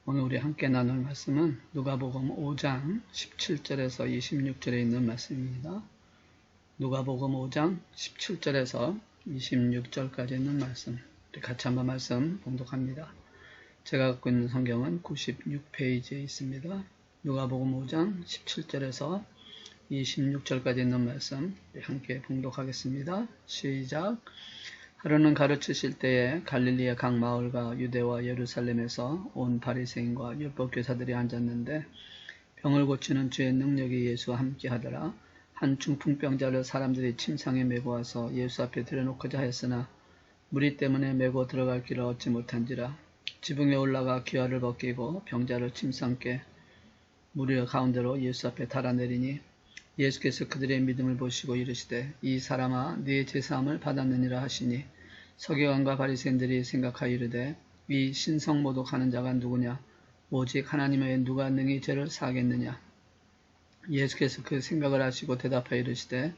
오늘 우리 함께 나눌 말씀은 누가복음 5장 17절에서 26절에 있는 말씀입니다. 누가복음 5장 17절에서 26절까지 있는 말씀, 우리 같이 한번 말씀 봉독합니다. 제가 갖고 있는 성경은 96페이지에 있습니다. 누가복음 5장 17절에서 26절까지 있는 말씀, 우리 함께 봉독하겠습니다. 시작. 하루는 가르치실 때에 갈릴리의 각 마을과 유대와 예루살렘에서 온 바리새인과 율법교사들이 앉았는데 병을 고치는 주의 능력이 예수와 함께 하더라. 한 중풍병자를 사람들이 침상에 메고 와서 예수 앞에 들여놓고자 했으나 무리 때문에 메고 들어갈 길을 얻지 못한지라. 지붕에 올라가 기와를 벗기고 병자를 침상께 무리 가운데로 예수 앞에 달아내리니 예수께서 그들의 믿음을 보시고 이르시되 이 사람아 네 제사함을 받았느니라 하시니 서기관과 바리새인들이 생각하여 이르되 이 신성모독하는 자가 누구냐 오직 하나님 외에 누가 능히 죄를 사하겠느냐. 예수께서 그 생각을 하시고 대답하여 이르시되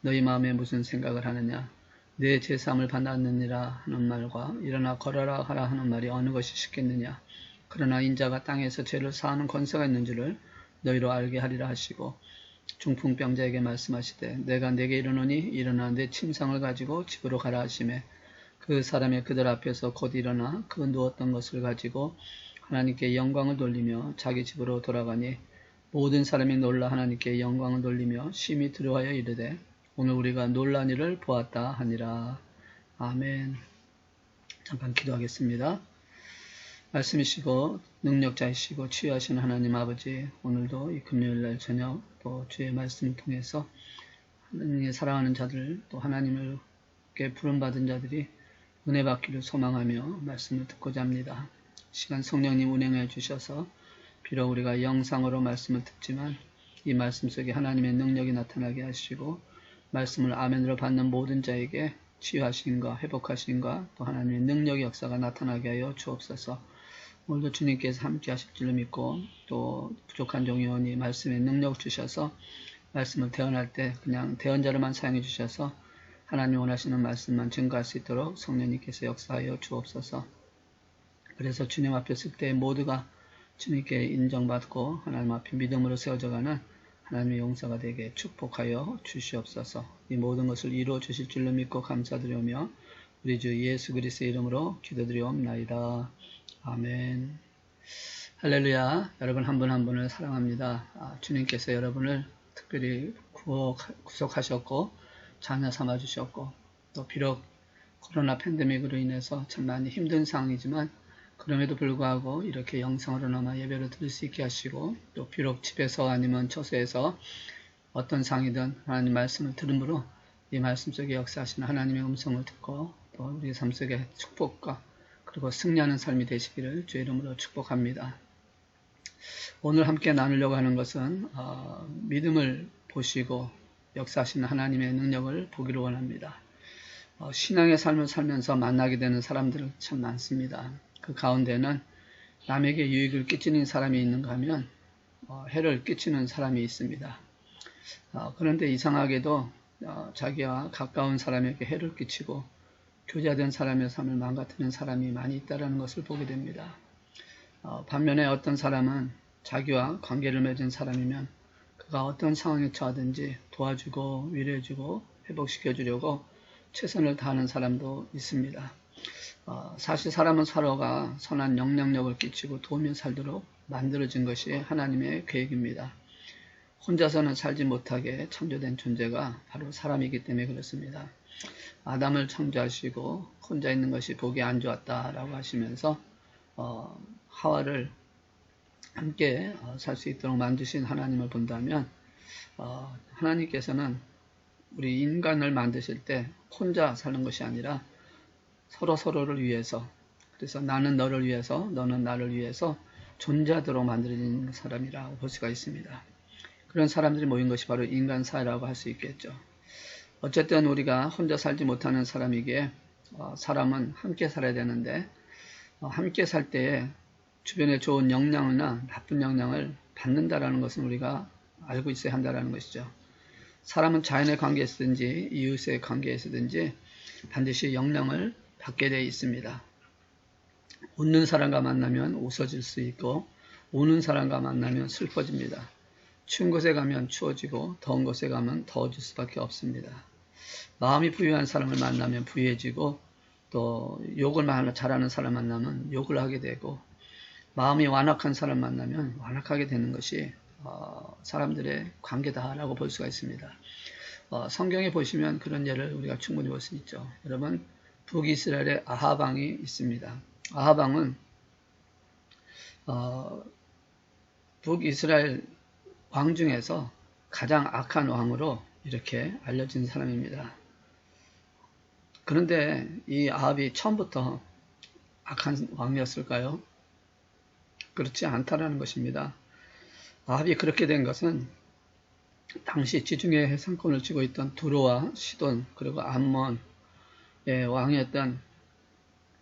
너희 마음에 무슨 생각을 하느냐. 네 제사함을 받았느니라 하는 말과 일어나 걸어라 하라 하는 말이 어느 것이 쉽겠느냐. 그러나 인자가 땅에서 죄를 사하는 권세가 있는 줄을 너희로 알게 하리라 하시고 중풍병자에게 말씀하시되 내가 네게 이르노니 일어나 내 침상을 가지고 집으로 가라 하시매 그 사람이 그들 앞에서 곧 일어나 그 누웠던 것을 가지고 하나님께 영광을 돌리며 자기 집으로 돌아가니 모든 사람이 놀라 하나님께 영광을 돌리며 심히 두려워하여 이르되 오늘 우리가 놀란 일을 보았다 하니라. 아멘. 잠깐 기도하겠습니다. 말씀이시고 능력자이시고 치유하신 하나님 아버지, 오늘도 이 금요일날 저녁 또 주의 말씀을 통해서 하나님의 사랑하는 자들 또 하나님께 부름받은 자들이 은혜 받기를 소망하며 말씀을 듣고자 합니다. 시간 성령님 운행해 주셔서 비록 우리가 영상으로 말씀을 듣지만 이 말씀 속에 하나님의 능력이 나타나게 하시고 말씀을 아멘으로 받는 모든 자에게 치유하심과 회복하심과 또 하나님의 능력의 역사가 나타나게 하여 주옵소서. 오늘도 주님께서 함께 하실 줄로 믿고 또 부족한 종이오니 말씀에 능력을 주셔서 말씀을 대언할 때 그냥 대언자로만 사용해 주셔서 하나님 원하시는 말씀만 증거할 수 있도록 성령님께서 역사하여 주옵소서. 그래서 주님 앞에 설 때 모두가 주님께 인정받고 하나님 앞에 믿음으로 세워져가는 하나님의 용사가 되게 축복하여 주시옵소서. 이 모든 것을 이루어 주실 줄로 믿고 감사드리오며 우리 주 예수 그리스도의 이름으로 기도드리옵나이다. 아멘. 할렐루야. 여러분 한 분 한 분을 사랑합니다. 주님께서 여러분을 특별히 구속하셨고 자녀 삼아주셨고 또 비록 코로나 팬데믹으로 인해서 참 많이 힘든 상황이지만 그럼에도 불구하고 이렇게 영상으로나마 예배를 드릴 수 있게 하시고 또 비록 집에서 아니면 처소에서 어떤 상이든 하나님 말씀을 들음으로 이 말씀 속에 역사하시는 하나님의 음성을 듣고 또 우리 삶 속에 축복과 그리고 승리하는 삶이 되시기를 주의 이름으로 축복합니다. 오늘 함께 나누려고 하는 것은 믿음을 보시고 역사하시는 하나님의 능력을 보기를 원합니다. 신앙의 삶을 살면서 만나게 되는 사람들은 참 많습니다. 그 가운데는 남에게 유익을 끼치는 사람이 있는가 하면 해를 끼치는 사람이 있습니다. 그런데 이상하게도 자기와 가까운 사람에게 해를 끼치고 교제된 사람의 삶을 망가뜨리는 사람이 많이 있다는 것을 보게 됩니다. 반면에 어떤 사람은 자기와 관계를 맺은 사람이면 그가 어떤 상황에 처하든지 도와주고 위로해주고 회복시켜주려고 최선을 다하는 사람도 있습니다. 사실 사람은 서로가 선한 영향력을 끼치고 도우며 살도록 만들어진 것이 하나님의 계획입니다. 혼자서는 살지 못하게 창조된 존재가 바로 사람이기 때문에 그렇습니다. 아담을 창조하시고 혼자 있는 것이 보기 안 좋았다라고 하시면서 하와를 함께 살 수 있도록 만드신 하나님을 본다면 하나님께서는 우리 인간을 만드실 때 혼자 사는 것이 아니라 서로를 위해서, 그래서 나는 너를 위해서 너는 나를 위해서 존재하도록 만들어진 사람이라고 볼 수가 있습니다. 그런 사람들이 모인 것이 바로 인간사회라고 할 수 있겠죠. 어쨌든 우리가 혼자 살지 못하는 사람이기에 사람은 함께 살아야 되는데 함께 살 때에 주변에 좋은 영향이나 나쁜 영향을 받는다라는 것은 우리가 알고 있어야 한다는 것이죠. 사람은 자연의 관계에서든지 이웃의 관계에서든지 반드시 영향을 받게 되어 있습니다. 웃는 사람과 만나면 웃어질 수 있고 우는 사람과 만나면 슬퍼집니다. 추운 곳에 가면 추워지고 더운 곳에 가면 더워질 수밖에 없습니다. 마음이 부유한 사람을 만나면 부유해지고 또 욕을 잘하는 사람 만나면 욕을 하게 되고 마음이 완악한 사람 만나면 완악하게 되는 것이 사람들의 관계다라고 볼 수가 있습니다. 성경에 보시면 그런 예를 우리가 충분히 볼 수 있죠. 여러분 북이스라엘에 아합 왕이 있습니다. 아합 왕은 북이스라엘 왕 중에서 가장 악한 왕으로 이렇게 알려진 사람입니다. 그런데 이 아합이 처음부터 악한 왕이었을까요? 그렇지 않다라는 것입니다. 아합이 그렇게 된 것은 당시 지중해 상권을 쥐고 있던 두로와 시돈 그리고 암몬의 왕이었던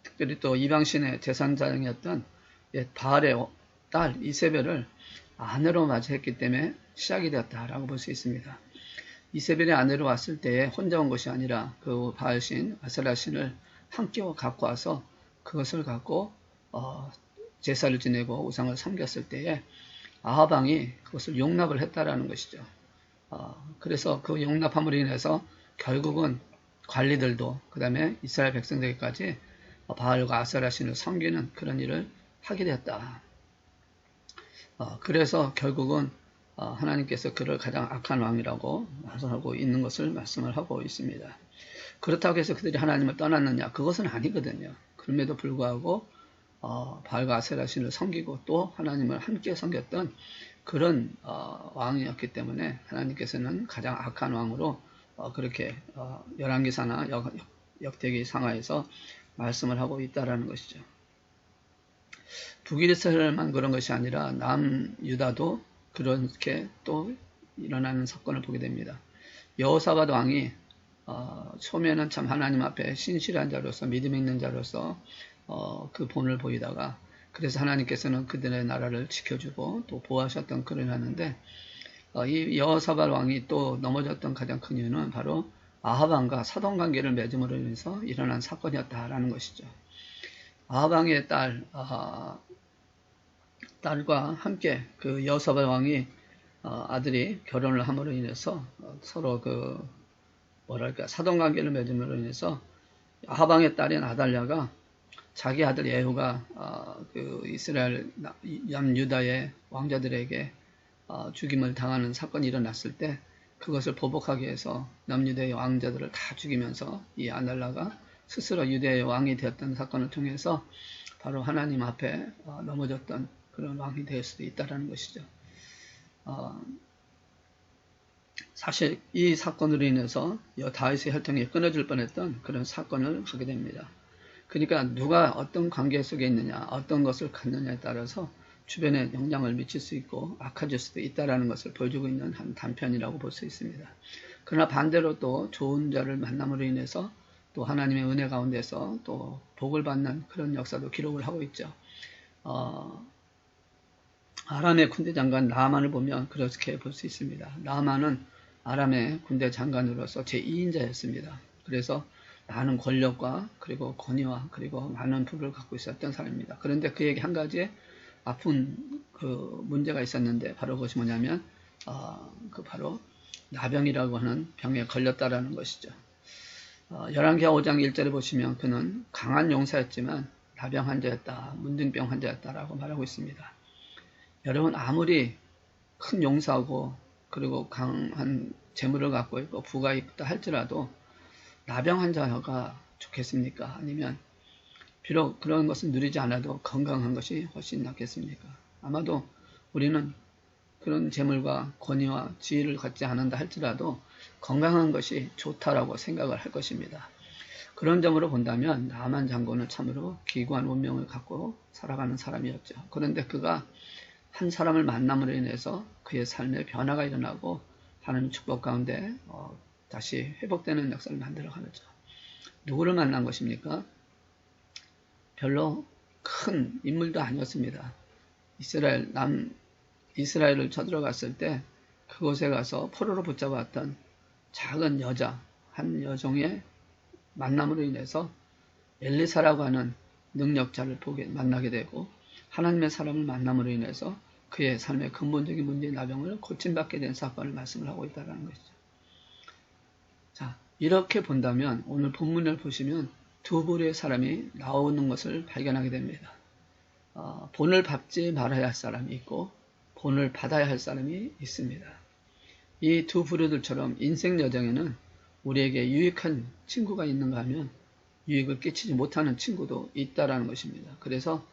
특별히 또 이방신의 제사장이었던 바알의 딸 이세벨을 아내로 맞이했기 때문에 시작이 되었다라고 볼 수 있습니다. 이세벨의 아내로 왔을 때에 혼자 온 것이 아니라 그 바알신 아세라신을 함께 갖고 와서 그것을 갖고 제사를 지내고 우상을 섬겼을 때에 아합 왕이 그것을 용납을 했다라는 것이죠. 그래서 그 용납함으로 인해서 결국은 관리들도 그 다음에 이스라엘 백성들까지 바알과 아세라신을 섬기는 그런 일을 하게 되었다. 그래서 결국은 하나님께서 그를 가장 악한 왕이라고 말하고 있는 것을 말씀을 하고 있습니다. 그렇다고 해서 그들이 하나님을 떠났느냐? 그것은 아니거든요. 그럼에도 불구하고 바알과 아세라신을 섬기고 또 하나님을 함께 섬겼던 그런 왕이었기 때문에 하나님께서는 가장 악한 왕으로 그렇게 열왕기사나 역대기상하에서 말씀을 하고 있다라는 것이죠. 북이스라엘만 그런 것이 아니라 남유다도 그렇게 또 일어나는 사건을 보게 됩니다. 여호사밧 왕이 처음에는 참 하나님 앞에 신실한 자로서 믿음 있는 자로서 그 본을 보이다가 그래서 하나님께서는 그들의 나라를 지켜주고 또 보호하셨던 그런 하는데 이 여호사밧 왕이 또 넘어졌던 가장 큰 이유는 바로 아합 왕과 사돈 관계를 맺음으로 인해서 일어난 사건이었다라는 것이죠. 아합 왕의 딸과 함께 그 여호사밧 왕이 아들이 결혼을 함으로 인해서 서로 사돈 관계를 맺음으로 인해서 아합 왕의 딸인 아달랴가 자기 아들 예후가 그 이스라엘 남유다의 왕자들에게 죽임을 당하는 사건이 일어났을 때 그것을 보복하기 위해서 남유다의 왕자들을 다 죽이면서 이 아달랴가 스스로 유대의 왕이 되었던 사건을 통해서 바로 하나님 앞에 넘어졌던 그런 왕이 될 수도 있다는 것이죠. 사실 이 사건으로 인해서 다윗의 혈통이 끊어질 뻔했던 그런 사건을 하게 됩니다. 그러니까 누가 어떤 관계 속에 있느냐, 어떤 것을 갖느냐에 따라서 주변에 영향을 미칠 수 있고 악해질 수도 있다는 것을 보여주고 있는 한 단편이라고 볼 수 있습니다. 그러나 반대로 또 좋은 자를 만남으로 인해서 또 하나님의 은혜 가운데서 또 복을 받는 그런 역사도 기록을 하고 있죠. 아람의 군대 장관 나아만을 보면 그렇게 볼 수 있습니다. 나아만은 아람의 군대 장관으로서 제2인자였습니다. 그래서 많은 권력과 그리고 권위와 그리고 많은 부를 갖고 있었던 사람입니다. 그런데 그에게 한 가지 아픈 그 문제가 있었는데 바로 그것이 뭐냐면 바로 나병이라고 하는 병에 걸렸다라는 것이죠. 열왕기하 5장 1절에 보시면 그는 강한 용사였지만 나병 환자였다, 문둥병 환자였다라고 말하고 있습니다. 여러분 아무리 큰 용사고 그리고 강한 재물을 갖고 있고 부가 있다 할지라도 나병 환자가 좋겠습니까? 아니면 비록 그런 것을 누리지 않아도 건강한 것이 훨씬 낫겠습니까? 아마도 우리는 그런 재물과 권위와 지위를 갖지 않는다 할지라도 건강한 것이 좋다라고 생각을 할 것입니다. 그런 점으로 본다면 나만 장군은 참으로 기구한 운명을 갖고 살아가는 사람이었죠. 그런데 그가 한 사람을 만남으로 인해서 그의 삶에 변화가 일어나고 하나님의 축복 가운데 다시 회복되는 역사를 만들어가죠. 누구를 만난 것입니까? 별로 큰 인물도 아니었습니다. 이스라엘을 쳐들어갔을 때 그곳에 가서 포로로 붙잡았던 작은 여자, 한 여종의 만남으로 인해서 엘리사라고 하는 능력자를 만나게 되고 하나님의 사람을 만남으로 인해서 그의 삶의 근본적인 문제의 나병을 고침받게 된 사건을 말씀을 하고 있다는 것이죠. 자, 이렇게 본다면 오늘 본문을 보시면 두 부류의 사람이 나오는 것을 발견하게 됩니다. 본을 밟지 말아야 할 사람이 있고 본을 받아야 할 사람이 있습니다. 이 두 부류들처럼 인생 여정에는 우리에게 유익한 친구가 있는가 하면 유익을 끼치지 못하는 친구도 있다라는 것입니다. 그래서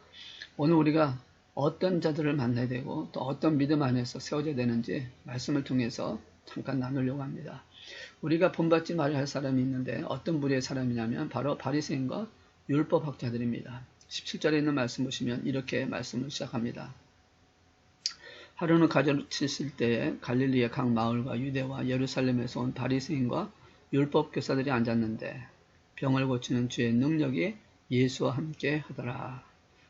오늘 우리가 어떤 자들을 만나야 되고 또 어떤 믿음 안에서 세워져야 되는지 말씀을 통해서 잠깐 나누려고 합니다. 우리가 본받지 말아야 할 사람이 있는데 어떤 부류의 사람이냐면 바로 바리새인과 율법학자들입니다. 17절에 있는 말씀 보시면 이렇게 말씀을 시작합니다. 하루는 가르치실 때에 갈릴리의 각 마을과 유대와 예루살렘에서 온 바리새인과 율법 교사들이 앉았는데 병을 고치는 주의 능력이 예수와 함께 하더라.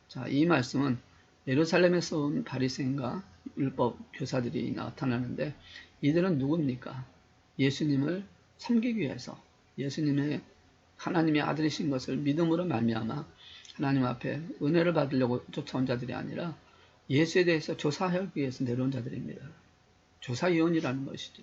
자, 이 말씀은 예루살렘에서 온 바리새인과 율법 교사들이 나타나는데 이들은 누굽니까? 예수님을 섬기기 위해서 예수님의 하나님의 아들이신 것을 믿음으로 말미암아 하나님 앞에 은혜를 받으려고 쫓아온 자들이 아니라 예수에 대해서 조사하기 위해서 내려온 자들입니다. 조사위원이라는 것이죠.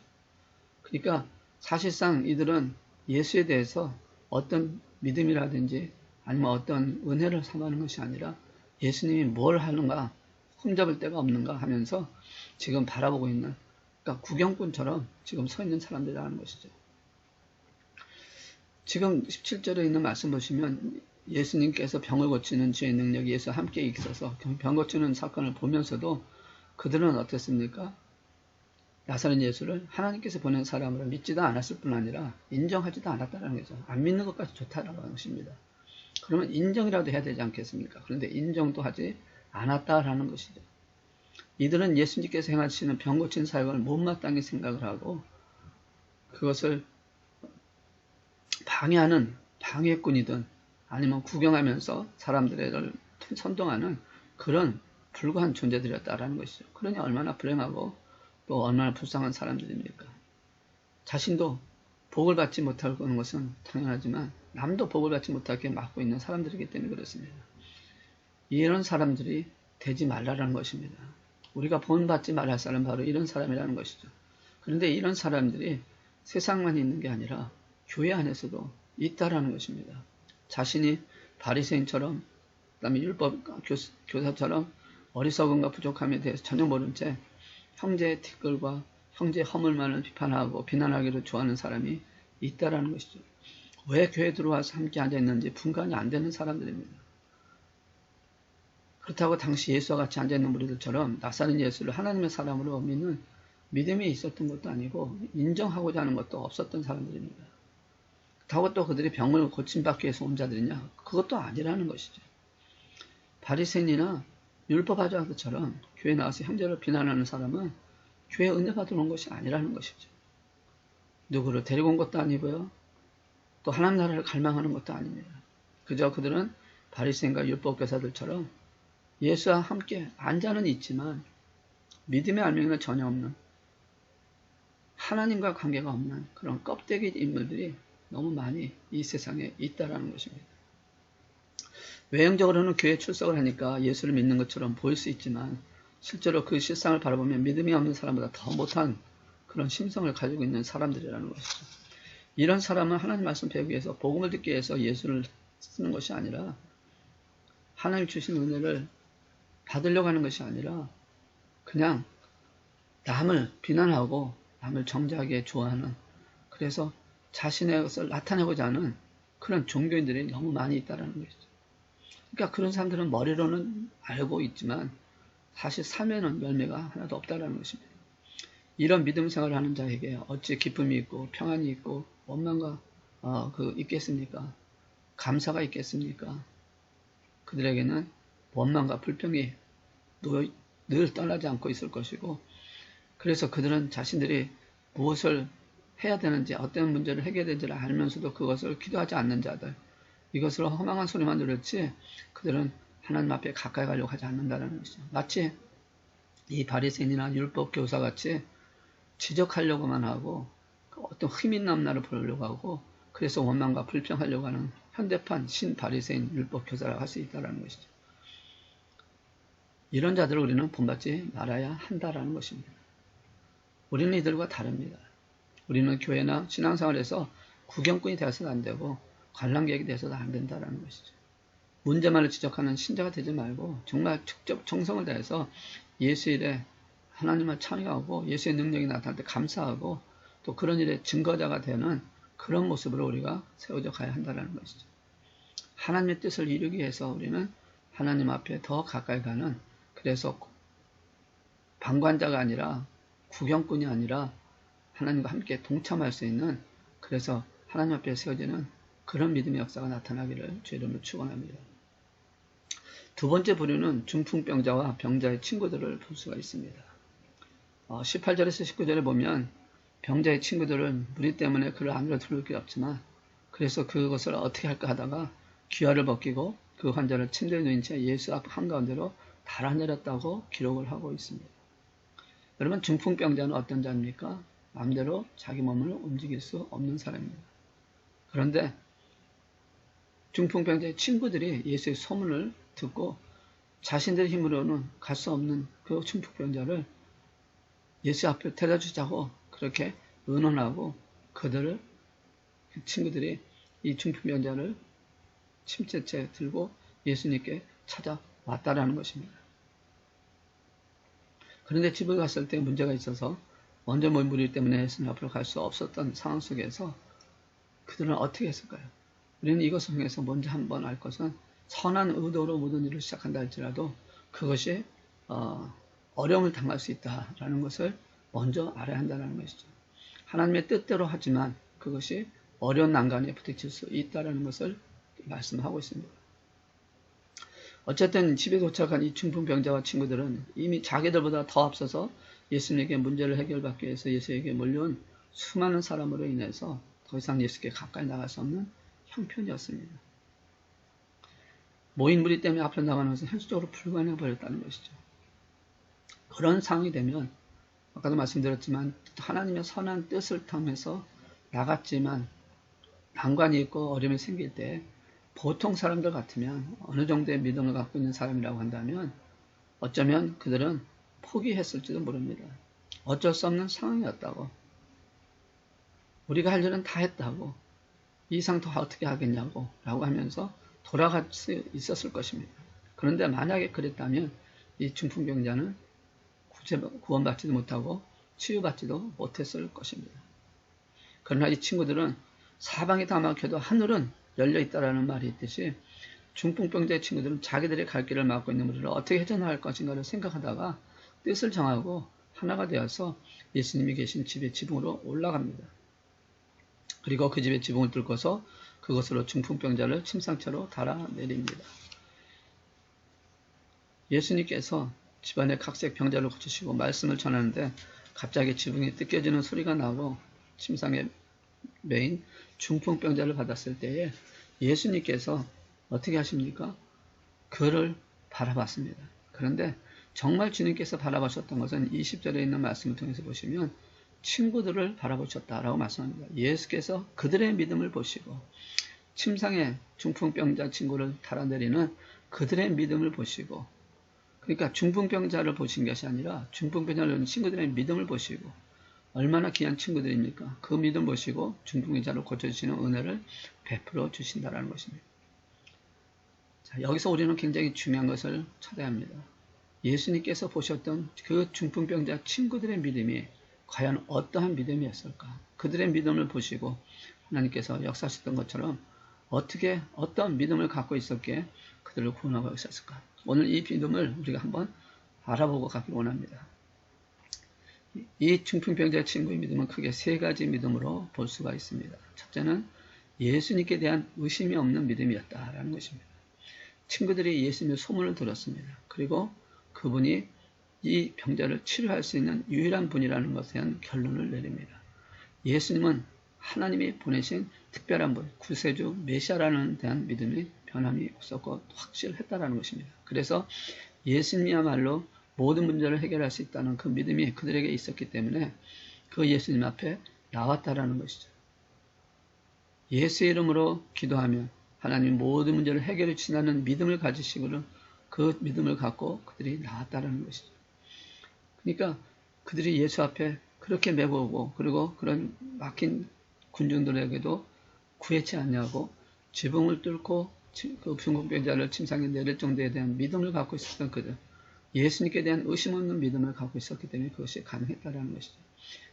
그러니까 사실상 이들은 예수에 대해서 어떤 믿음이라든지 아니면 어떤 은혜를 삼하는 것이 아니라 예수님이 뭘 하는가 흠잡을 데가 없는가 하면서 지금 바라보고 있는 그러니까 구경꾼처럼 지금 서 있는 사람들이라는 것이죠. 지금 17절에 있는 말씀 보시면 예수님께서 병을 고치는 주의 능력이 예수와 함께 있어서 병 고치는 사건을 보면서도 그들은 어땠습니까? 나사렛 예수를 하나님께서 보낸 사람으로 믿지도 않았을 뿐 아니라 인정하지도 않았다는 거죠. 안 믿는 것까지 좋다라고 하는 것입니다. 그러면 인정이라도 해야 되지 않겠습니까? 그런데 인정도 하지 않았다라는 것이죠. 이들은 예수님께서 행하시는 병 고친 사역을 못마땅히 생각을 하고 그것을 방해하는 방해꾼이든 아니면 구경하면서 사람들을 선동하는 그런 불과한 존재들이었다라는 것이죠. 그러니 얼마나 불행하고 또 얼마나 불쌍한 사람들입니까? 자신도 복을 받지 못하는 것은 당연하지만 남도 복을 받지 못하게 막고 있는 사람들이기 때문에 그렇습니다. 이런 사람들이 되지 말라라는 것입니다. 우리가 본받지 말아야 할 사람은 바로 이런 사람이라는 것이죠. 그런데 이런 사람들이 세상만 있는 게 아니라 교회 안에서도 있다라는 것입니다. 자신이 바리새인처럼 그다음에 율법 교사처럼 어리석음과 부족함에 대해서 전혀 모른 채 형제의 티끌과 형제의 허물만을 비판하고 비난하기를 좋아하는 사람이 있다라는 것이죠. 왜 교회에 들어와서 함께 앉아있는지 분간이 안 되는 사람들입니다. 그렇다고 당시 예수와 같이 앉아있는 무리들처럼 나사렛 예수를 하나님의 사람으로 믿는 믿음이 있었던 것도 아니고 인정하고자 하는 것도 없었던 사람들입니다. 그렇다고 또 그들이 병을 고침받기 위해서 온 자들이냐? 그것도 아니라는 것이죠. 바리새인이나 율법학자들처럼 교회에 나와서 형제를 비난하는 사람은 교회에 은혜 받으러 온 것이 아니라는 것이죠. 누구를 데리고 온 것도 아니고요. 또 하나님 나라를 갈망하는 것도 아닙니다. 그저 그들은 바리새인과 율법교사들처럼 예수와 함께 앉아는 있지만 믿음의 알맹이는 전혀 없는 하나님과 관계가 없는 그런 껍데기 인물들이 너무 많이 이 세상에 있다라는 것입니다. 외형적으로는 교회에 출석을 하니까 예수를 믿는 것처럼 보일 수 있지만 실제로 그 실상을 바라보면 믿음이 없는 사람보다 더 못한 그런 심성을 가지고 있는 사람들이라는 것이죠. 이런 사람은 하나님 말씀 배우기 위해서 복음을 듣기 위해서 예수를 쓰는 것이 아니라 하나님 주신 은혜를 받으려고 하는 것이 아니라 그냥 남을 비난하고 남을 정죄하게 좋아하는 그래서 자신의 것을 나타내고자 하는 그런 종교인들이 너무 많이 있다는 것이죠. 그러니까 그런 사람들은 머리로는 알고 있지만 사실 삶에는 열매가 하나도 없다는 것입니다. 이런 믿음 생활을 하는 자에게 어찌 기쁨이 있고 평안이 있고 원망과 있겠습니까? 감사가 있겠습니까? 그들에게는 원망과 불평이 늘 떠나지 않고 있을 것이고 그래서 그들은 자신들이 무엇을 해야 되는지 어떤 문제를 해결되는지를 알면서도 그것을 기도하지 않는 자들 이것을 허망한 소리만 들었지 그들은 하나님 앞에 가까이 가려고 하지 않는다는 것이죠. 마치 이 바리새인이나 율법 교사같이 지적하려고만 하고 어떤 힘 있는 나를 보려고 하고 그래서 원망과 불평하려고 하는 현대판 신바리새인 율법교사라고 할 수 있다는 것이죠. 이런 자들을 우리는 본받지 말아야 한다라는 것입니다. 우리는 이들과 다릅니다. 우리는 교회나 신앙생활에서 구경꾼이 되어서도 안 되고 관람객이 되어서도 안 된다는 것이죠. 문제만을 지적하는 신자가 되지 말고 정말 직접 정성을 다해서 예수 일에 하나님을 찬양하고 예수의 능력이 나타날 때 감사하고 또 그런 일의 증거자가 되는 그런 모습으로 우리가 세워져 가야 한다는 것이죠. 하나님의 뜻을 이루기 위해서 우리는 하나님 앞에 더 가까이 가는, 그래서 방관자가 아니라 구경꾼이 아니라 하나님과 함께 동참할 수 있는, 그래서 하나님 앞에 세워지는 그런 믿음의 역사가 나타나기를 주의 이름으로 축원합니다. 두 번째 부류는 중풍병자와 병자의 친구들을 볼 수가 있습니다. 18절에서 19절에 보면 병자의 친구들은 무리 때문에 그를 안으로 들어올 게 없지만 그래서 그것을 어떻게 할까 하다가 귀화를 벗기고 그 환자를 침대에 누인 채 예수 앞 한가운데로 달아내렸다고 기록을 하고 있습니다. 여러분, 중풍병자는 어떤 자입니까? 마음대로 자기 몸을 움직일 수 없는 사람입니다. 그런데 중풍병자의 친구들이 예수의 소문을 듣고 자신들의 힘으로는 갈 수 없는 그 중풍병자를 예수 앞에 데려다 주자고 그렇게 의논하고 그 친구들이 이 중풍병자를 침체째 들고 예수님께 찾아왔다라는 것입니다. 그런데 집에 갔을 때 문제가 있어서 먼저 무리 때문에 예수님 앞으로 갈 수 없었던 상황 속에서 그들은 어떻게 했을까요? 우리는 이것을 통해서 먼저 한번 알 것은 선한 의도로 모든 일을 시작한다 할지라도 그것이 어려움을 당할 수 있다라는 것을 먼저 알아야 한다는 것이죠. 하나님의 뜻대로 하지만 그것이 어려운 난간에 부딪힐 수 있다는 것을 말씀하고 있습니다. 어쨌든 집에 도착한 이 중풍병자와 친구들은 이미 자기들보다 더 앞서서 예수님에게 문제를 해결받기 위해서 예수에게 몰려온 수많은 사람으로 인해서 더 이상 예수께 가까이 나갈 수 없는 형편이었습니다. 모인 무리 때문에 앞으로 나가는 것은 현실적으로 불가능해 버렸다는 것이죠. 그런 상황이 되면 아까도 말씀드렸지만 하나님의 선한 뜻을 통해서 나갔지만 난관이 있고 어려움이 생길 때 보통 사람들 같으면 어느 정도의 믿음을 갖고 있는 사람이라고 한다면 어쩌면 그들은 포기했을지도 모릅니다. 어쩔 수 없는 상황이었다고, 우리가 할 일은 다 했다고, 이 이상 더 어떻게 하겠냐고 라고 하면서 돌아갈 수 있었을 것입니다. 그런데 만약에 그랬다면 이 중풍병자는 구원받지도 못하고 치유받지도 못했을 것입니다. 그러나 이 친구들은 사방이 다 막혀도 하늘은 열려있다라는 말이 있듯이 중풍병자의 친구들은 자기들의 갈 길을 막고 있는 무리를 어떻게 헤쳐나갈 것인가를 생각하다가 뜻을 정하고 하나가 되어서 예수님이 계신 집의 지붕으로 올라갑니다. 그리고 그 집의 지붕을 뚫고서 그것으로 중풍병자를 침상채로 달아내립니다. 예수님께서 집안의 각색 병자를 고치시고 말씀을 전하는데 갑자기 지붕이 뜯겨지는 소리가 나고 침상에 메인 중풍병자를 받았을 때에 예수님께서 어떻게 하십니까? 그를 바라봤습니다. 그런데 정말 주님께서 바라보셨던 것은 20절에 있는 말씀을 통해서 보시면 친구들을 바라보셨다라고 말씀합니다. 예수께서 그들의 믿음을 보시고 침상에 중풍병자 친구를 달아내리는 그들의 믿음을 보시고, 그러니까 중풍병자를 보신 것이 아니라 중풍병자를 친구들의 믿음을 보시고, 얼마나 귀한 친구들입니까? 그 믿음 보시고 중풍병자를 고쳐주시는 은혜를 베풀어 주신다는 것입니다. 자, 여기서 우리는 굉장히 중요한 것을 찾아야 합니다. 예수님께서 보셨던 그 중풍병자 친구들의 믿음이 과연 어떠한 믿음이었을까? 그들의 믿음을 보시고 하나님께서 역사하셨던 것처럼 어떤 믿음을 갖고 있었기에 그들을 구원하고 있었을까? 오늘 이 믿음을 우리가 한번 알아보고 가길 원합니다. 이 중풍병자의 친구의 믿음은 크게 세 가지 믿음으로 볼 수가 있습니다. 첫째는 예수님께 대한 의심이 없는 믿음이었다라는 것입니다. 친구들이 예수님의 소문을 들었습니다. 그리고 그분이 이 병자를 치료할 수 있는 유일한 분이라는 것에 대한 결론을 내립니다. 예수님은 하나님이 보내신 특별한 분, 구세주 메시아라는 대한 믿음이 변함이 없었고 확실했다라는 것입니다. 그래서 예수님이야말로 모든 문제를 해결할 수 있다는 그 믿음이 그들에게 있었기 때문에 그 예수님 앞에 나왔다라는 것이죠. 예수의 이름으로 기도하면 하나님 모든 문제를 해결해 주신다는 믿음을 가지시고는 그 믿음을 갖고 그들이 나았다라는 것이죠. 그러니까 그들이 예수 앞에 그렇게 메고오고 그리고 그런 막힌 군중들에게도 구애치 않냐고 지붕을 뚫고 그 중풍병자를 침상에 내릴 정도에 대한 믿음을 갖고 있었던 그들, 예수님께 대한 의심 없는 믿음을 갖고 있었기 때문에 그것이 가능했다라는 것이죠.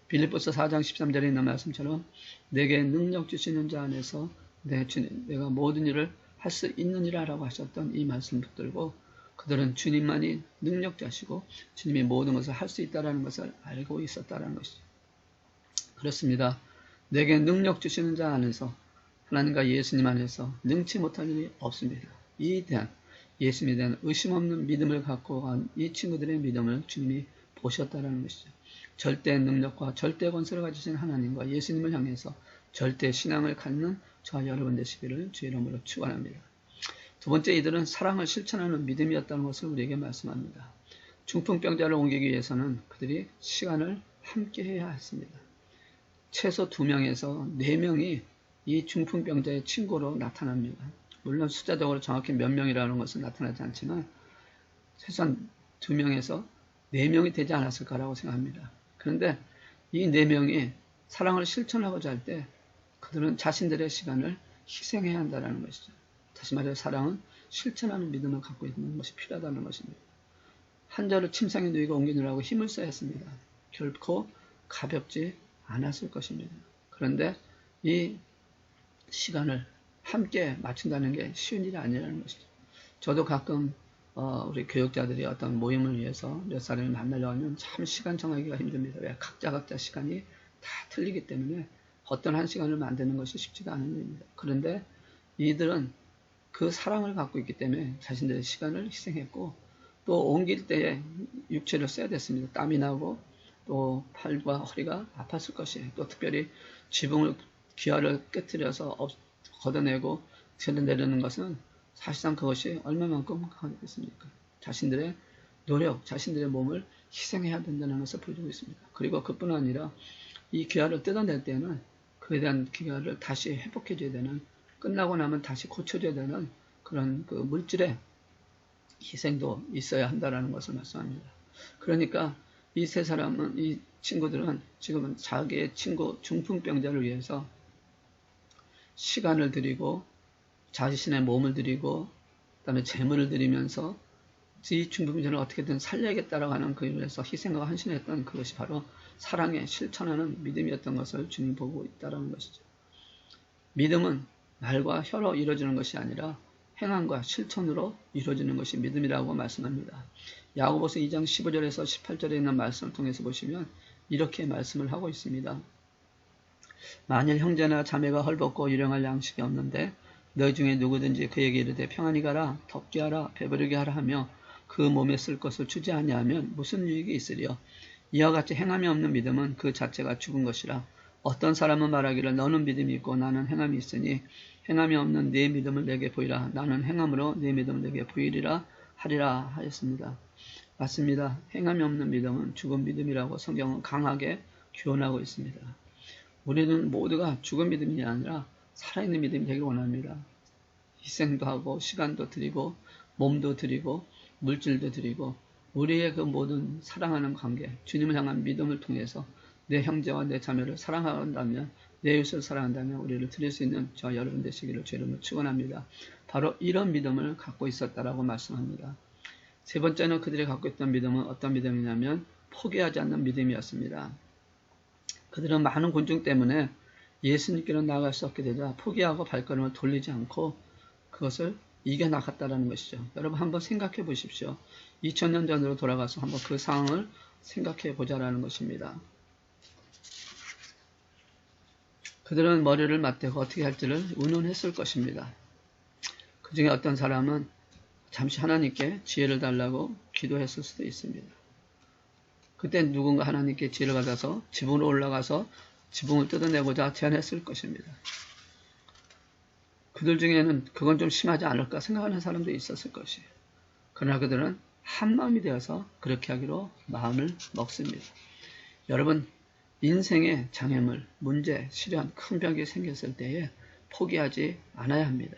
빌립보서 4장 13절에 있는 말씀처럼 내게 능력 주시는 자 안에서 내가 모든 일을 할 수 있느니라 라고 하셨던 이 말씀 붙들고 그들은 주님만이 능력자시고 주님이 모든 것을 할 수 있다는 것을 알고 있었다는 것이죠. 그렇습니다. 내게 능력 주시는 자 안에서 하나님과 예수님 안에서 능치 못할 일이 없습니다. 이에 대한 예수님에 대한 의심 없는 믿음을 갖고 간 이 친구들의 믿음을 주님이 보셨다는 것이죠. 절대 능력과 절대 권세를 가지신 하나님과 예수님을 향해서 절대 신앙을 갖는 저와 여러분 되시기를 주의 이름으로 축원합니다. 두 번째, 이들은 사랑을 실천하는 믿음이었다는 것을 우리에게 말씀합니다. 중풍병자를 옮기기 위해서는 그들이 시간을 함께 해야 했습니다. 최소 2명에서 4명이 이 중풍병자의 친구로 나타납니다. 물론 숫자적으로 정확히 몇 명이라는 것은 나타나지 않지만 최소한 2명에서 4명이 되지 않았을까라고 생각합니다. 그런데 이 4명이 사랑을 실천하고자 할 때 그들은 자신들의 시간을 희생해야 한다는 것이죠. 다시 말해 사랑은 실천하는 믿음을 갖고 있는 것이 필요하다는 것입니다. 환자를 침상에 누이고 옮기느라고 힘을 써야 했습니다. 결코 가볍지 않았을 것입니다. 그런데 이 시간을 함께 맞춘다는 게 쉬운 일이 아니라는 것이죠. 저도 가끔 우리 교육자들이 어떤 모임을 위해서 몇 사람이 만나려고 하면 참 시간 정하기가 힘듭니다. 왜? 각자 시간이 다 틀리기 때문에 어떤 한 시간을 만드는 것이 쉽지가 않은 일입니다. 그런데 이들은 그 사랑을 갖고 있기 때문에 자신들의 시간을 희생했고 또 옮길 때에 육체를 써야 됐습니다. 땀이 나고 또 팔과 허리가 아팠을 것이에요. 또 특별히 지붕을 기아를 깨뜨려서 걷어내고 내려는 것은 사실상 그것이 얼마만큼 하겠습니까? 자신들의 노력, 자신들의 몸을 희생해야 된다는 것을 보여주고 있습니다. 그리고 그뿐 아니라 이 기아를 뜯어낼 때는 그에 대한 기아를 다시 회복해줘야 되는, 끝나고 나면 다시 고쳐줘야 되는 그런 그 물질의 희생도 있어야 한다는 것을 말씀합니다. 그러니까 이 세 사람은, 이 친구들은 지금은 자기의 친구 중풍병자를 위해서 시간을 들이고 자신의 몸을 들이고 그다음에 재물을 들이면서 이 중풍병자를 어떻게든 살려야겠다라고 하는 그 일에서 희생과 헌신했던 그것이 바로 사랑에 실천하는 믿음이었던 것을 주님 보고 있다는 것이죠. 믿음은 말과 혀로 이루어지는 것이 아니라 행함과 실천으로 이루어지는 것이 믿음이라고 말씀합니다. 야고보서 2장 15절에서 18절에 있는 말씀을 통해서 보시면 이렇게 말씀을 하고 있습니다. 만일 형제나 자매가 헐벗고 일용할 양식이 없는데 너희 중에 누구든지 그에게 이르되 평안히 가라, 덥게 하라, 배부르게 하라 하며 그 몸에 쓸 것을 주지 아니하면 무슨 유익이 있으리요. 이와 같이 행함이 없는 믿음은 그 자체가 죽은 것이라. 어떤 사람은 말하기를 너는 믿음이 있고 나는 행함이 있으니 행함이 없는 네 믿음을 내게 보이라. 나는 행함으로 네 믿음을 내게 보이리라 하리라 하였습니다. 맞습니다. 행함이 없는 믿음은 죽은 믿음이라고 성경은 강하게 규언하고 있습니다. 우리는 모두가 죽은 믿음이 아니라 살아있는 믿음이 되길 원합니다. 희생도 하고 시간도 드리고 몸도 드리고 물질도 드리고 우리의 그 모든 사랑하는 관계, 주님을 향한 믿음을 통해서 내 형제와 내 자매를 사랑한다면, 내 이웃을 사랑한다면 우리를 드릴 수 있는 저와 여러분 되시기를 주의 이름으로 축원합니다. 바로 이런 믿음을 갖고 있었다라고 말씀합니다. 세 번째는 그들이 갖고 있던 믿음은 어떤 믿음이냐면 포기하지 않는 믿음이었습니다. 그들은 많은 곤충 때문에 예수님께로 나아갈 수 없게 되자 포기하고 발걸음을 돌리지 않고 그것을 이겨나갔다는 것이죠. 여러분 한번 생각해 보십시오. 2000년 전으로 돌아가서 한번 그 상황을 생각해 보자라는 것입니다. 그들은 머리를 맞대고 어떻게 할지를 의논했을 것입니다. 그 중에 어떤 사람은 잠시 하나님께 지혜를 달라고 기도했을 수도 있습니다. 그때 누군가 하나님께 지혜를 받아서 지붕으로 올라가서 지붕을 뜯어내고자 제안했을 것입니다. 그들 중에는 그건 좀 심하지 않을까 생각하는 사람도 있었을 것이에요. 그러나 그들은 한마음이 되어서 그렇게 하기로 마음을 먹습니다. 여러분, 인생의 장애물, 문제, 시련, 큰 벽이 생겼을 때에 포기하지 않아야 합니다.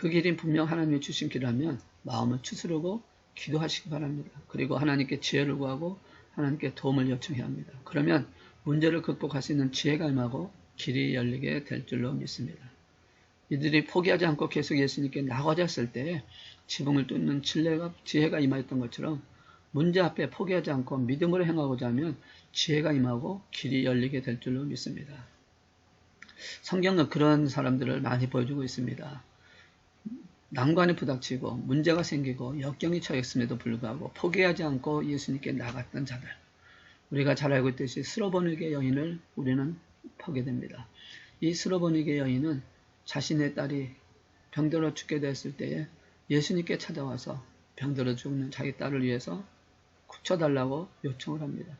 그 길이 분명 하나님이 주신 길이라면 마음을 추스르고 기도하시기 바랍니다. 그리고 하나님께 지혜를 구하고 하나님께 도움을 요청해야 합니다. 그러면 문제를 극복할 수 있는 지혜가 임하고 길이 열리게 될 줄로 믿습니다. 이들이 포기하지 않고 계속 예수님께 나가졌을 때에 지붕을 뚫는 지혜가 임하였던 것처럼 문제 앞에 포기하지 않고 믿음으로 행하고자 하면 지혜가 임하고 길이 열리게 될 줄로 믿습니다. 성경은 그런 사람들을 많이 보여주고 있습니다. 난관이 부닥치고 문제가 생기고 역경이 처했음에도 불구하고 포기하지 않고 예수님께 나갔던 자들. 우리가 잘 알고 있듯이 스로보니게 여인을 우리는 보게 됩니다. 이 스로보니게 여인은 자신의 딸이 병들어 죽게 됐을 때에 예수님께 찾아와서 병들어 죽는 자기 딸을 위해서 고쳐달라고 요청을 합니다.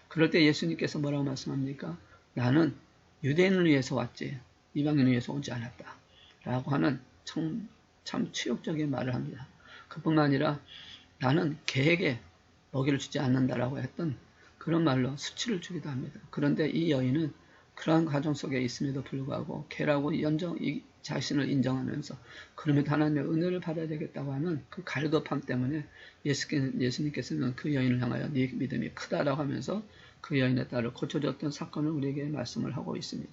그럴 때 예수님께서 뭐라고 말씀합니까? 나는 유대인을 위해서 왔지 이방인을 위해서 오지 않았다. 라고 하는 참 치욕적인 말을 합니다. 그뿐만 아니라 나는 개에게 먹이를 주지 않는다라고 했던 그런 말로 수치를 주기도 합니다. 그런데 이 여인은 그러한 과정 속에 있음에도 불구하고 개라고 자신을 인정하면서 그러면 하나님의 은혜를 받아야 되겠다고 하는 그 갈급함 때문에 예수님께서는 그 여인을 향하여 네 믿음이 크다라고 하면서 그 여인의 딸을 고쳐줬던 사건을 우리에게 말씀을 하고 있습니다.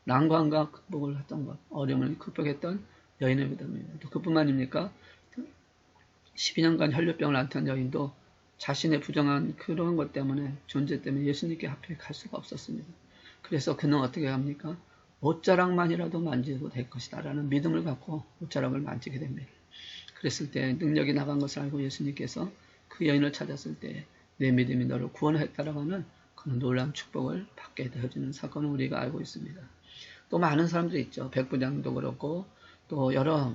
난관과 극복을 했던 것, 어려움을 극복했던 여인의 믿음입니다. 또 그뿐만입니까? 12년간 혈류병을 앓던 여인도 자신의 부정한 그런 것 때문에 존재 때문에 예수님께 앞에 갈 수가 없었습니다. 그래서 그는 어떻게 합니까? 옷자락만이라도 만지도 될 것이다 라는 믿음을 갖고 옷자락을 만지게 됩니다. 그랬을 때 능력이 나간 것을 알고 예수님께서 그 여인을 찾았을 때 내 믿음이 너를 구원했다라고 하는 그런 놀라운 축복을 받게 되어지는 사건을 우리가 알고 있습니다. 또 많은 사람들이 있죠. 백부장도 그렇고 또 여러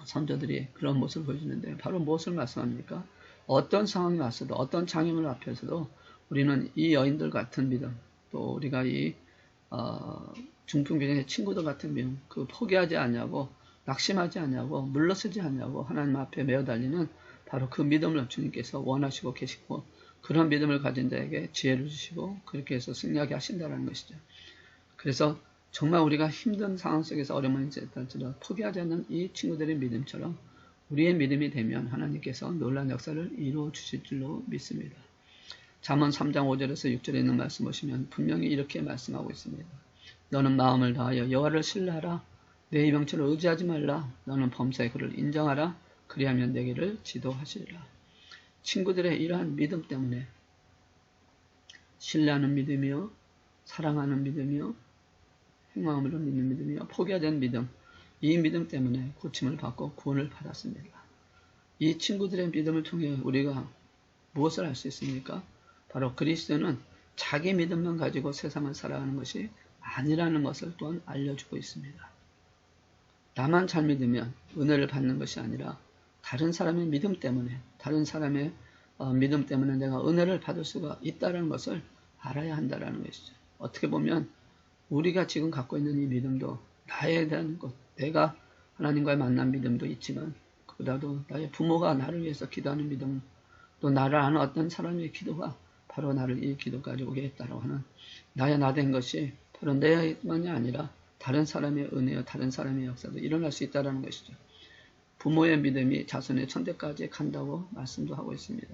선조들이 그런 모습을 보여주는데 바로 무엇을 말씀합니까? 어떤 상황이 왔어도 어떤 장애물 앞에서도 우리는 이 여인들 같은 믿음 또 우리가 이 중풍병의 친구들 같은 믿음 그 포기하지 않냐고 낙심하지 않냐고 물러서지 않냐고 하나님 앞에 메어 달리는 바로 그 믿음을 주님께서 원하시고 계시고 그런 믿음을 가진 자에게 지혜를 주시고 그렇게 해서 승리하게 하신다는 것이죠. 그래서 정말 우리가 힘든 상황 속에서 어려움을 일지라도 포기하지 않는 이 친구들의 믿음처럼 우리의 믿음이 되면 하나님께서 놀라운 역사를 이루어 주실 줄로 믿습니다. 잠언 3장 5절에서 6절에 있는 말씀 보시면 분명히 이렇게 말씀하고 있습니다. 너는 마음을 다하여 여호와를 신뢰하라. 내 이병철을 의지하지 말라. 너는 범사의 그를 인정하라. 그리하면 내게를 지도하시리라. 친구들의 이러한 믿음 때문에 신뢰하는 믿음이요, 사랑하는 믿음이요, 행함으로 믿는 믿음이요, 포기하지 않는 믿음, 이 믿음 때문에 고침을 받고 구원을 받았습니다. 이 친구들의 믿음을 통해 우리가 무엇을 할 수 있습니까? 바로 그리스도는 자기 믿음만 가지고 세상을 살아가는 것이 아니라는 것을 또한 알려주고 있습니다. 나만 잘 믿으면 은혜를 받는 것이 아니라 다른 사람의 믿음 때문에 믿음 때문에 내가 은혜를 받을 수가 있다는 것을 알아야 한다는 것이죠. 어떻게 보면 우리가 지금 갖고 있는 이 믿음도 나에 대한 것, 내가 하나님과의 만난 믿음도 있지만 그보다도 나의 부모가 나를 위해서 기도하는 믿음, 또 나를 아는 어떤 사람의 기도가 바로 나를 이 기도까지 오게 했다고 하는 나의 나된 것이 바로 내만이 아니라 다른 사람의 은혜와 다른 사람의 역사도 일어날 수 있다는 것이죠. 부모의 믿음이 자손의 천대까지 간다고 말씀도 하고 있습니다.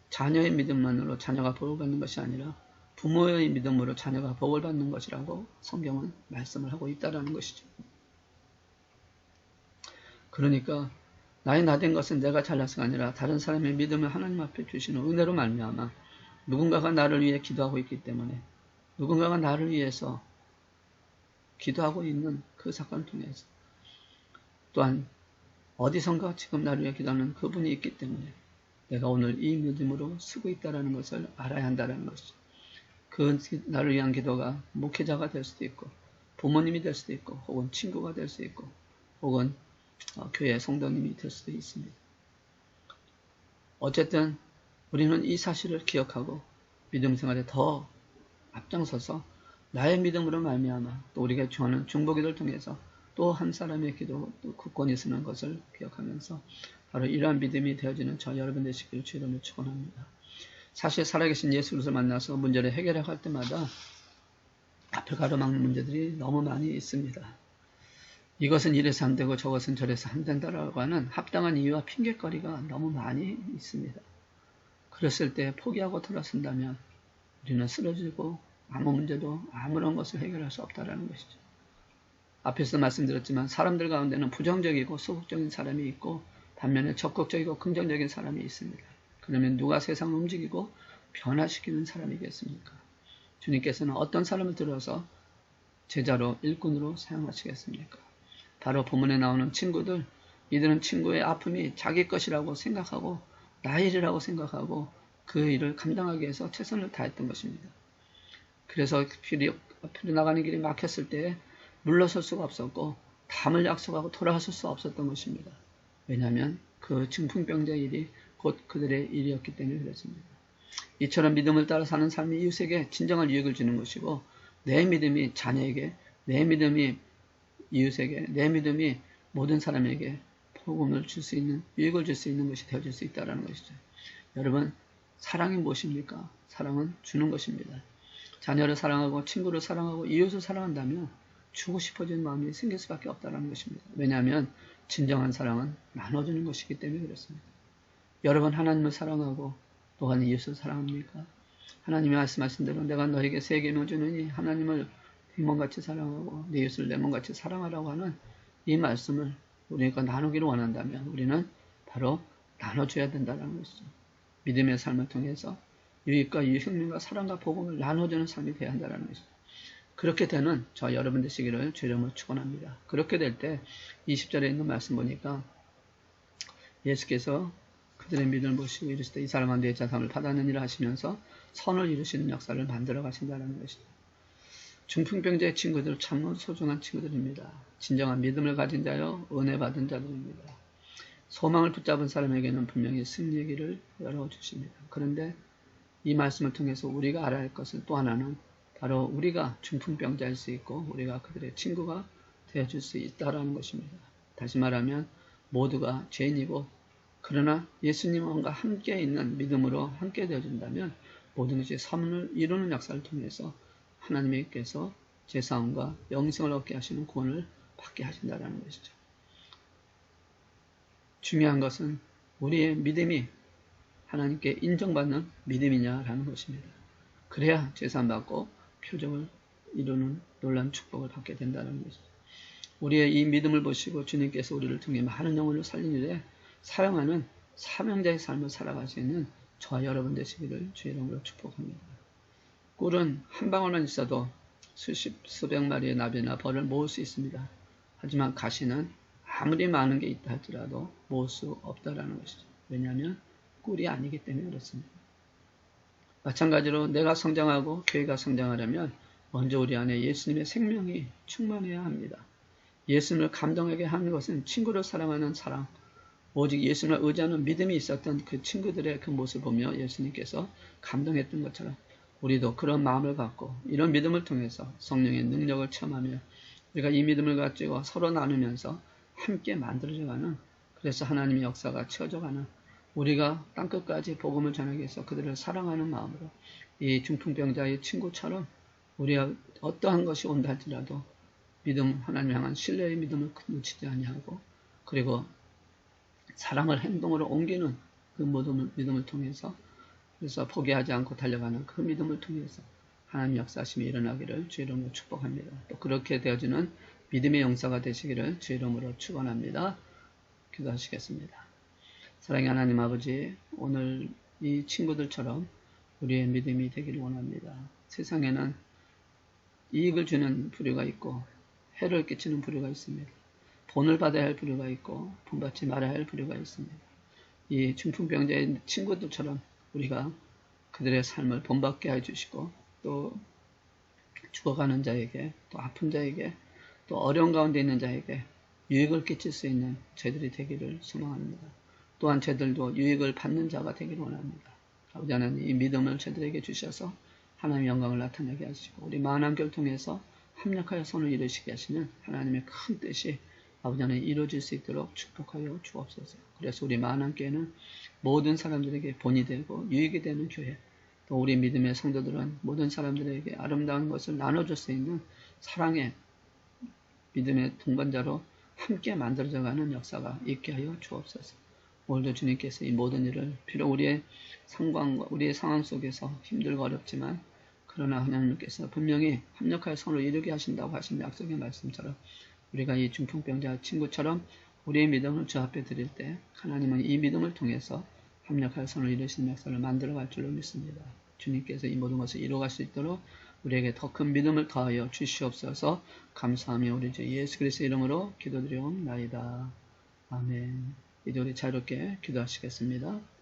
자녀의 믿음만으로 자녀가 복을 받는 것이 아니라 부모의 믿음으로 자녀가 복을 받는 것이라고 성경은 말씀을 하고 있다는 것이죠. 그러니까 나의 나된 것은 내가 잘나서가 아니라 다른 사람의 믿음을 하나님 앞에 주시는 은혜로 말미암아 누군가가 나를 위해 기도하고 있기 때문에 누군가가 나를 위해서 기도하고 있는 그 사건을 통해서 또한 어디선가 지금 나를 위해 기도하는 그분이 있기 때문에 내가 오늘 이 믿음으로 쓰고 있다는 것을 알아야 한다는 것이죠. 그 나를 위한 기도가 목회자가 될 수도 있고 부모님이 될 수도 있고 혹은 친구가 될 수도 있고 혹은 교회 성도님이 될 수도 있습니다. 어쨌든 우리는 이 사실을 기억하고 믿음 생활에 더 앞장서서 나의 믿음으로 말미암아 또 우리가 좋아하는 중보기도를 통해서 또 한 사람의 기도 또 굳건히 쓰는 것을 기억하면서 바로 이러한 믿음이 되어지는 저 여러분 되시기를 주의 이름으로 축원합니다. 사실 살아계신 예수 그리스도를 만나서 문제를 해결해 갈 때마다 앞을 가로막는 문제들이 너무 많이 있습니다. 이것은 이래서 안 되고 저것은 저래서 안 된다라고 하는 합당한 이유와 핑계거리가 너무 많이 있습니다. 그랬을 때 포기하고 돌아선다면 우리는 쓰러지고 아무 문제도 아무런 것을 해결할 수 없다는 것이죠. 앞에서 말씀드렸지만 사람들 가운데는 부정적이고 소극적인 사람이 있고 반면에 적극적이고 긍정적인 사람이 있습니다. 그러면 누가 세상을 움직이고 변화시키는 사람이겠습니까? 주님께서는 어떤 사람을 들어서 제자로 일꾼으로 사용하시겠습니까? 바로 본문에 나오는 친구들, 이들은 친구의 아픔이 자기 것이라고 생각하고 나의 일이라고 생각하고 그 일을 감당하기 위해서 최선을 다했던 것입니다. 그래서 앞으로 나가는 길이 막혔을 때 물러설 수가 없었고 담을 약속하고 돌아설 수 없었던 것입니다. 왜냐하면 그 중풍병자의 일이 곧 그들의 일이었기 때문에 그렇습니다. 이처럼 믿음을 따라 사는 삶이 이웃에게 진정한 유익을 주는 것이고 내 믿음이 자녀에게, 내 믿음이 이웃에게, 내 믿음이 모든 사람에게 복음을 줄 수 있는, 유익을 줄 수 있는 것이 되어줄 수 있다는 것이죠. 여러분, 사랑이 무엇입니까? 사랑은 주는 것입니다. 자녀를 사랑하고 친구를 사랑하고 이웃을 사랑한다면 주고 싶어지는 마음이 생길 수밖에 없다는 것입니다. 왜냐하면 진정한 사랑은 나눠주는 것이기 때문에 그렇습니다. 여러분 하나님을 사랑하고 또한 이웃을 사랑합니까? 하나님이 말씀하신 대로 내가 너에게 세 계명을 주느니 하나님을 네 몸같이 사랑하고 네 이웃을 내 몸같이 사랑하라고 하는 이 말씀을 우리가 나누기를 원한다면 우리는 바로 나눠줘야 된다는 것이죠. 믿음의 삶을 통해서 유익과 이웃, 혁명과 사랑과 복음을 나눠주는 삶이 되어야 한다는 것이죠. 그렇게 되는 저 여러분 되시기를 주의 이름으로 축원합니다. 그렇게 될 때 20절에 있는 말씀 보니까 예수께서 그들의 믿음을 보시고 이르시되 이 사람은 내 자상을 받았느니라 하시면서 선을 이루시는 역사를 만들어 가신다는 것이죠. 중풍병자의 친구들 참 소중한 친구들입니다. 진정한 믿음을 가진 자여 은혜 받은 자들입니다. 소망을 붙잡은 사람에게는 분명히 승리의 길을 열어주십니다. 그런데 이 말씀을 통해서 우리가 알아야 할 것은 또 하나는 바로 우리가 중풍병자일 수 있고 우리가 그들의 친구가 되어줄 수 있다는 것입니다. 다시 말하면 모두가 죄인이고 그러나 예수님과 함께 있는 믿음으로 함께 되어준다면 모든 것이 선을 이루는 역사를 통해서 하나님께서 제사함과 영생을 얻게 하시는 구원을 받게 하신다는 것이죠. 중요한 것은 우리의 믿음이 하나님께 인정받는 믿음이냐라는 것입니다. 그래야 제사함받고 표적을 이루는 놀라운 축복을 받게 된다는 것이죠. 우리의 이 믿음을 보시고 주님께서 우리를 통해 많은 영혼을 살린 일에 사랑하는 사명자의 삶을 살아갈 수 있는 저와 여러분 되시기를 주의 이름으로 축복합니다. 꿀은 한 방울만 있어도 수백 마리의 나비나 벌을 모을 수 있습니다. 하지만 가시는 아무리 많은 게 있다 할지라도 모을 수 없다라는 것이죠. 왜냐하면 꿀이 아니기 때문에 그렇습니다. 마찬가지로 내가 성장하고 교회가 성장하려면 먼저 우리 안에 예수님의 생명이 충만해야 합니다. 예수님을 감동하게 하는 것은 친구를 사랑하는 사랑, 오직 예수님을 의지하는 믿음이 있었던 그 친구들의 그 모습을 보며 예수님께서 감동했던 것처럼 우리도 그런 마음을 갖고 이런 믿음을 통해서 성령의 능력을 체험하며 우리가 이 믿음을 가지고 서로 나누면서 함께 만들어져가는, 그래서 하나님의 역사가 채워져가는, 우리가 땅끝까지 복음을 전하기 위해서 그들을 사랑하는 마음으로 이 중풍병자의 친구처럼 우리가 어떠한 것이 온다 할지라도 믿음, 하나님 향한 신뢰의 믿음을 놓치지 아니하고 그리고 사랑을 행동으로 옮기는 그 모든 믿음을 통해서, 그래서 포기하지 않고 달려가는 그 믿음을 통해서 하나님 역사하심이 일어나기를 주의 이름으로 축복합니다. 또 그렇게 되어지는 믿음의 용사가 되시기를 주의 이름으로 축원합니다. 기도하시겠습니다. 사랑의 하나님 아버지, 오늘 이 친구들처럼 우리의 믿음이 되기를 원합니다. 세상에는 이익을 주는 부류가 있고 해를 끼치는 부류가 있습니다. 본을 받아야 할 부류가 있고 본받지 말아야 할 부류가 있습니다. 이 중풍병자의 친구들처럼 우리가 그들의 삶을 본받게 해주시고 또 죽어가는 자에게, 또 아픈 자에게, 또 어려운 가운데 있는 자에게 유익을 끼칠 수 있는 저희들이 되기를 소망합니다. 또한 저희들도 유익을 받는 자가 되기를 원합니다. 아버지 하나님, 이 믿음을 저희들에게 주셔서 하나님의 영광을 나타내게 하시고 우리 만왕교를 통해서 합력하여 손을 이루시게 하시는 하나님의 큰 뜻이 아버지 하나님 이루어질 수 있도록 축복하여 주옵소서. 그래서 우리 만왕교회는 모든 사람들에게 본이 되고 유익이 되는 교회, 또 우리 믿음의 성도들은 모든 사람들에게 아름다운 것을 나눠줄 수 있는 사랑의 믿음의 동반자로 함께 만들어져가는 역사가 있게 하여 주옵소서. 오늘도 주님께서 이 모든 일을 비록 우리의 상황과 우리의 상황 속에서 힘들고 어렵지만 그러나 하나님께서 분명히 합력하여 선을 이루게 하신다고 하신 약속의 말씀처럼 우리가 이 중풍병자 친구처럼 우리의 믿음을 주 앞에 드릴 때 하나님은 이 믿음을 통해서 합력하여 선을 이루시는 역사를 만들어갈 줄로 믿습니다. 주님께서 이 모든 것을 이루어갈 수 있도록 우리에게 더 큰 믿음을 더하여 주시옵소서. 감사하며 우리 주 예수 그리스도의 이름으로 기도드리옵나이다. 아멘. 이제 우리 자유롭게 기도하시겠습니다.